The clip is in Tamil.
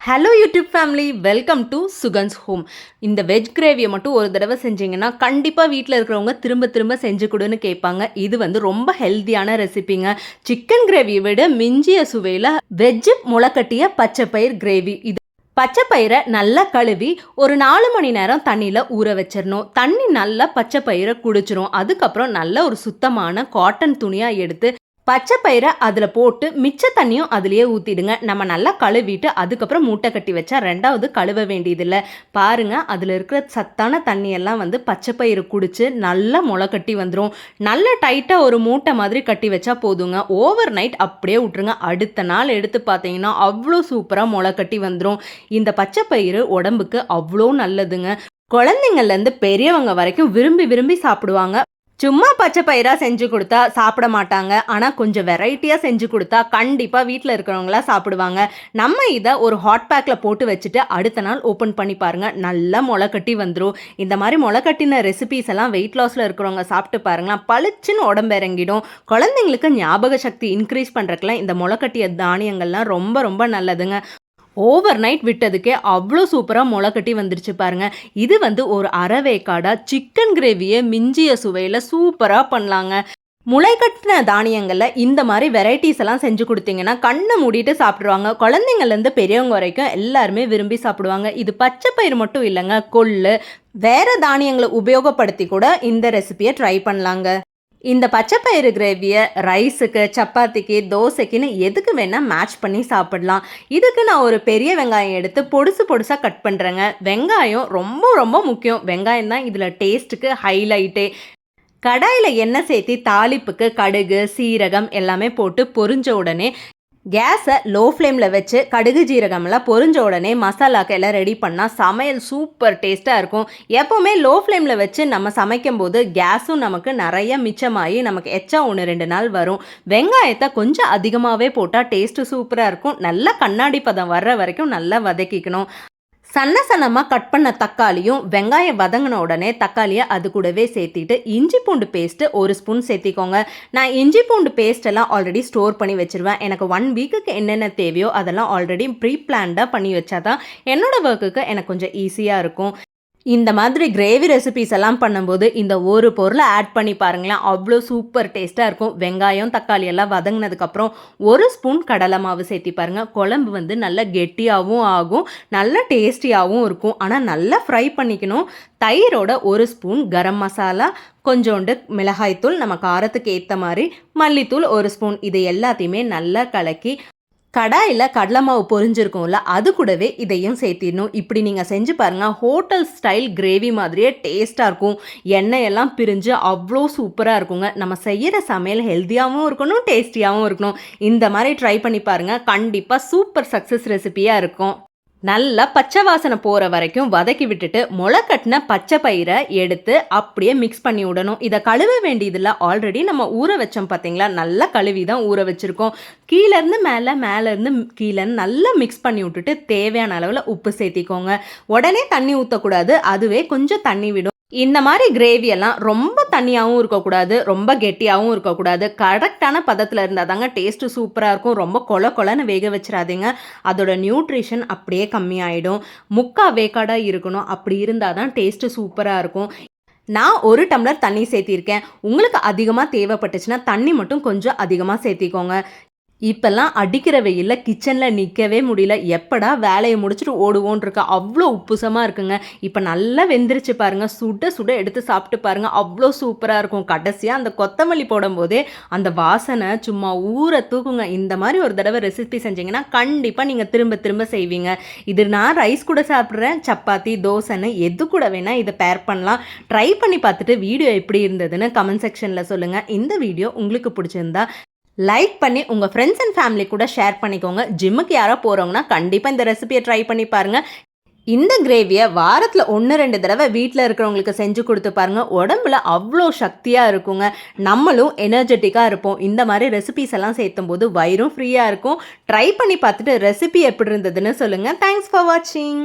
Hello YouTube family, welcome to Sugan's home. இந்த வெஜ் கிரேவியை மட்டும் ஒரு தடவை செஞ்சிங்கன்னா கண்டிப்பாக வீட்டில் இருக்கிறவங்க திரும்ப திரும்ப செஞ்சு கொடுன்னு கேட்பாங்க. இது ரொம்ப ஹெல்த்தியான ரெசிபிங்க. சிக்கன் கிரேவியை விட மிஞ்சிய சுவையில் வெஜ்ஜு முளைக்கட்டிய பச்சைப்பயிர் கிரேவி. இது பச்சைப்பயிரை நல்லா கழுவி ஒரு 4 மணி நேரம் தண்ணியில் ஊற வச்சிடணும். தண்ணி நல்லா பச்சைப்பயிரை குடிச்சிரும். அதுக்கப்புறம் நல்ல ஒரு சுத்தமான காட்டன் துணியாக எடுத்து பச்சை பயிரை அதில் போட்டு மிச்ச தண்ணியும் அதுலேயே ஊற்றிடுங்க. நம்ம நல்லா கழுவிட்டு அதுக்கப்புறம் மூட்டை கட்டி வச்சா ரெண்டாவது கழுவ வேண்டியதில்லை. பாருங்கள், அதில் இருக்கிற சத்தான தண்ணியெல்லாம் பச்சை பயிறு குடிச்சு நல்லா முளை கட்டி வந்துடும். நல்லா டைட்டாக ஒரு மூட்டை மாதிரி கட்டி வச்சா போதுங்க. ஓவர் நைட் அப்படியே விட்டுருங்க. அடுத்த நாள் எடுத்து பார்த்தீங்கன்னா அவ்வளோ சூப்பராக முளை கட்டி வந்துடும். இந்த பச்சை பயிறு உடம்புக்கு அவ்வளோ நல்லதுங்க. குழந்தைங்கள்லேருந்து பெரியவங்க வரைக்கும் விரும்பி விரும்பி சாப்பிடுவாங்க. சும்மா பச்சை பயிராக செஞ்சு கொடுத்தா சாப்பிட மாட்டாங்க. ஆனால் கொஞ்சம் வெரைட்டியாக செஞ்சு கொடுத்தா கண்டிப்பாக வீட்டில் இருக்கிறவங்களாம் சாப்பிடுவாங்க. நம்ம இதை ஒரு ஹாட் பேக்கில் போட்டு வச்சுட்டு அடுத்த நாள் ஓப்பன் பண்ணி பாருங்கள், நல்லா முளை கட்டி வந்துடும். இந்த மாதிரி முளை கட்டின ரெசிபீஸ் எல்லாம் வெயிட் லாஸில் இருக்கிறவங்க சாப்பிட்டு பாருங்களேன், பளிச்சுன்னு உடம்பு இறங்கிடும். குழந்தைங்களுக்கு ஞாபக சக்தி இன்க்ரீஸ் பண்ணுறதுக்குலாம் இந்த முளை கட்டிய தானியங்கள்லாம் ரொம்ப ரொம்ப நல்லதுங்க. ஓவர் நைட் விட்டதுக்கே அவ்வளோ சூப்பராக முளை கட்டி வந்துருச்சு பாருங்க. இது ஒரு அரைவேக்காடாக சிக்கன் கிரேவியை மிஞ்சிய சுவையில் சூப்பராக பண்ணலாங்க. முளை கட்டின தானியங்களில் இந்த மாதிரி வெரைட்டிஸ் எல்லாம் செஞ்சு கொடுத்தீங்கன்னா கண்ணை மூடிட்டு சாப்பிடுவாங்க. குழந்தைங்கள்லேருந்து பெரியவங்க வரைக்கும் எல்லாருமே விரும்பி சாப்பிடுவாங்க. இது பச்சை பயிர் மட்டும் இல்லைங்க, கொள்ளு வேறு தானியங்களை உபயோகப்படுத்தி கூட இந்த ரெசிபியை ட்ரை பண்ணலாங்க. இந்த பச்சைப்பயிறு கிரேவியை ரைஸுக்கு, சப்பாத்திக்கு, தோசைக்குன்னு எதுக்கு வேணால் மேட்ச் பண்ணி சாப்பிடலாம். இதுக்கு நான் ஒரு பெரிய வெங்காயம் எடுத்து பொடுசாக கட் பண்ணுறேங்க. வெங்காயம் ரொம்ப ரொம்ப முக்கியம். வெங்காயம் தான் இதில் டேஸ்ட்டுக்கு ஹைலைட்டே. கடாயில் எண்ணெய் சேர்த்தி தாளிப்புக்கு கடுகு, சீரகம் எல்லாமே போட்டு பொரிஞ்ச உடனே கேஸை லோ ஃப்ளேமில் வச்சு கடுகு ஜீரகம்லாம் பொரிஞ்ச உடனே மசாலாக்கு எல்லாம் ரெடி பண்ணால் சமையல் சூப்பர் டேஸ்ட்டாக இருக்கும். எப்போவுமே லோ ஃப்ளேமில் வச்சு நம்ம சமைக்கும் போது கேஸும் நமக்கு நிறைய மிச்சமாகி நமக்கு எச்சா 1-2 நாள் வரும். வெங்காயத்தை கொஞ்சம் அதிகமாகவே போட்டால் டேஸ்ட்டு சூப்பராக இருக்கும். நல்லா கண்ணாடி பதம் வர்ற வரைக்கும் நல்லா வதக்கிக்கணும். சன்னமாக கட் பண்ண தக்காளியும் வெங்காயம் வதங்கின உடனே தக்காளியை அது கூடவே சேர்த்திட்டு இஞ்சி பூண்டு பேஸ்ட்டு 1 ஸ்பூன் சேர்த்திக்கோங்க. நான் இஞ்சி பூண்டு பேஸ்ட் எல்லாம் ஆல்ரெடி ஸ்டோர் பண்ணி வச்சுருவேன். எனக்கு 1 வீக்குக்கு என்னென்ன தேவையோ அதெல்லாம் ஆல்ரெடி ப்ரீ பிளான்டாக பண்ணி வச்சா தான் என்னோடய ஒர்க்குக்கு எனக்கு கொஞ்சம் ஈஸியாக இருக்கும். இந்த மாதிரி கிரேவி ரெசிபிஸ் எல்லாம் பண்ணும்போது இந்த ஒரு பொருளை ஆட் பண்ணி பாருங்களேன், அவ்வளோ சூப்பர் டேஸ்ட்டாக இருக்கும். வெங்காயம் தக்காளி எல்லாம் வதங்கினதுக்கப்புறம் 1 ஸ்பூன் கடலை மாவு சேர்த்தி பாருங்கள். குழம்பு நல்ல கெட்டியாகவும் ஆகும், நல்ல டேஸ்டியாகவும் இருக்கும். ஆனால் நல்லா ஃப்ரை பண்ணிக்கணும். தயிரோட 1 ஸ்பூன் கரம் மசாலா, கொஞ்சோண்டு மிளகாய்த்தூள், நம்ம காரத்துக்கு ஏற்ற மாதிரி மல்லித்தூள் 1 ஸ்பூன், இது எல்லாத்தையுமே நல்லா கலக்கி கடாயில் கடலை மாவு பொரிஞ்சிருக்கும்ல அது கூடவே இதையும் சேர்த்திடணும். இப்படி நீங்கள் செஞ்சு பாருங்கள், ஹோட்டல் ஸ்டைல் கிரேவி மாதிரியே டேஸ்ட்டாக இருக்கும். எண்ணெயெல்லாம் பிரிஞ்சு அவ்வளோ சூப்பராக இருக்குங்க. நம்ம செய்கிற சமையல் ஹெல்த்தியாகவும் இருக்கணும், டேஸ்டியாகவும் இருக்கணும். இந்த மாதிரி ட்ரை பண்ணி பாருங்கள், கண்டிப்பாக சூப்பர் சக்ஸஸ் ரெசிபியாக இருக்கும். நல்லா பச்சை வாசனை போகிற வரைக்கும் வதக்கி விட்டுட்டு முளை கட்டின பச்சை பயிரை எடுத்து அப்படியே மிக்ஸ் பண்ணி விடணும். இதை கழுவ வேண்டியதில்லை, ஆல்ரெடி நம்ம ஊற வச்சோம் பார்த்தீங்களா, நல்லா கழுவி தான் ஊற வச்சுருக்கோம். கீழேருந்து மேலேருந்து கீழேருந்து நல்லா மிக்ஸ் பண்ணி விட்டுட்டு தேவையான அளவில் உப்பு சேர்த்திக்கோங்க. உடனே தண்ணி ஊற்றக்கூடாது, அதுவே கொஞ்சம் தண்ணி விடும். இந்த மாதிரி கிரேவியெல்லாம் ரொம்ப தண்ணியாகவும் இருக்கக்கூடாது, ரொம்ப கெட்டியாகவும் இருக்கக்கூடாது. கரெக்டான பதத்தில் இருந்தால் தாங்க டேஸ்ட்டு சூப்பராக இருக்கும். ரொம்ப கொலன்னு வேக வச்சிடாதீங்க, அதோட நியூட்ரிஷன் அப்படியே கம்மியாயிடும். முக்கால் வேக்காடாக இருக்கணும், அப்படி இருந்தால் தான் டேஸ்ட்டு சூப்பராக இருக்கும். நான் 1 டம்ளர் தண்ணி சேர்த்திருக்கேன். உங்களுக்கு அதிகமாக தேவைப்பட்டுச்சுன்னா தண்ணி மட்டும் கொஞ்சம் அதிகமாக சேர்த்திக்கோங்க. இப்போல்லாம் அடிக்கிற வெயிலில் கிச்சனில் நிற்கவே முடியல. எப்படா வேலையை முடிச்சுட்டு ஓடுவோன்னு இருக்கா, அவ்வளோ உப்புசமாக இருக்குங்க. இப்போ நல்லா வெந்துருச்சு பாருங்கள், சுட எடுத்து சாப்பிட்டு பாருங்கள், அவ்வளோ சூப்பராக இருக்கும். கடைசியாக அந்த கொத்தமல்லி போடும்போதே அந்த வாசனை சும்மா ஊரை தூக்குங்க. இந்த மாதிரி ஒரு தடவை ரெசிபி செஞ்சிங்கன்னா கண்டிப்பாக நீங்கள் திரும்ப செய்வீங்க. இது நான் ரைஸ் கூட சாப்பிட்றேன், சப்பாத்தி, தோசைன்னு எது கூட வேணால் இதை பேர் பண்ணலாம். ட்ரை பண்ணி பார்த்துட்டு வீடியோ எப்படி இருந்ததுன்னு கமெண்ட் செக்ஷனில் சொல்லுங்கள். இந்த வீடியோ உங்களுக்கு பிடிச்சிருந்தா லைக் பண்ணி உங்கள் ஃப்ரெண்ட்ஸ் அண்ட் ஃபேமிலி கூட ஷேர் பண்ணிக்கோங்க. ஜிம்முக்கு யாரோ போகிறவங்கன்னா கண்டிப்பாக இந்த ரெசிபியை ட்ரை பண்ணி பாருங்கள். இந்த கிரேவியை வாரத்தில் 1-2 தடவை வீட்டில் இருக்கிறவங்களுக்கு செஞ்சு கொடுத்து பாருங்கள், உடம்புல அவ்வளோ சக்தியாக இருக்குங்க. நம்மளும் எனர்ஜெட்டிக்காக இருப்போம். இந்த மாதிரி ரெசிபிஸ் எல்லாம் சேர்த்தும் போது வயிறும் ஃப்ரீயாக இருக்கும். ட்ரை பண்ணி பார்த்துட்டு ரெசிபி எப்படி இருந்ததுன்னு சொல்லுங்கள். தேங்க்ஸ் ஃபார் வாட்சிங்.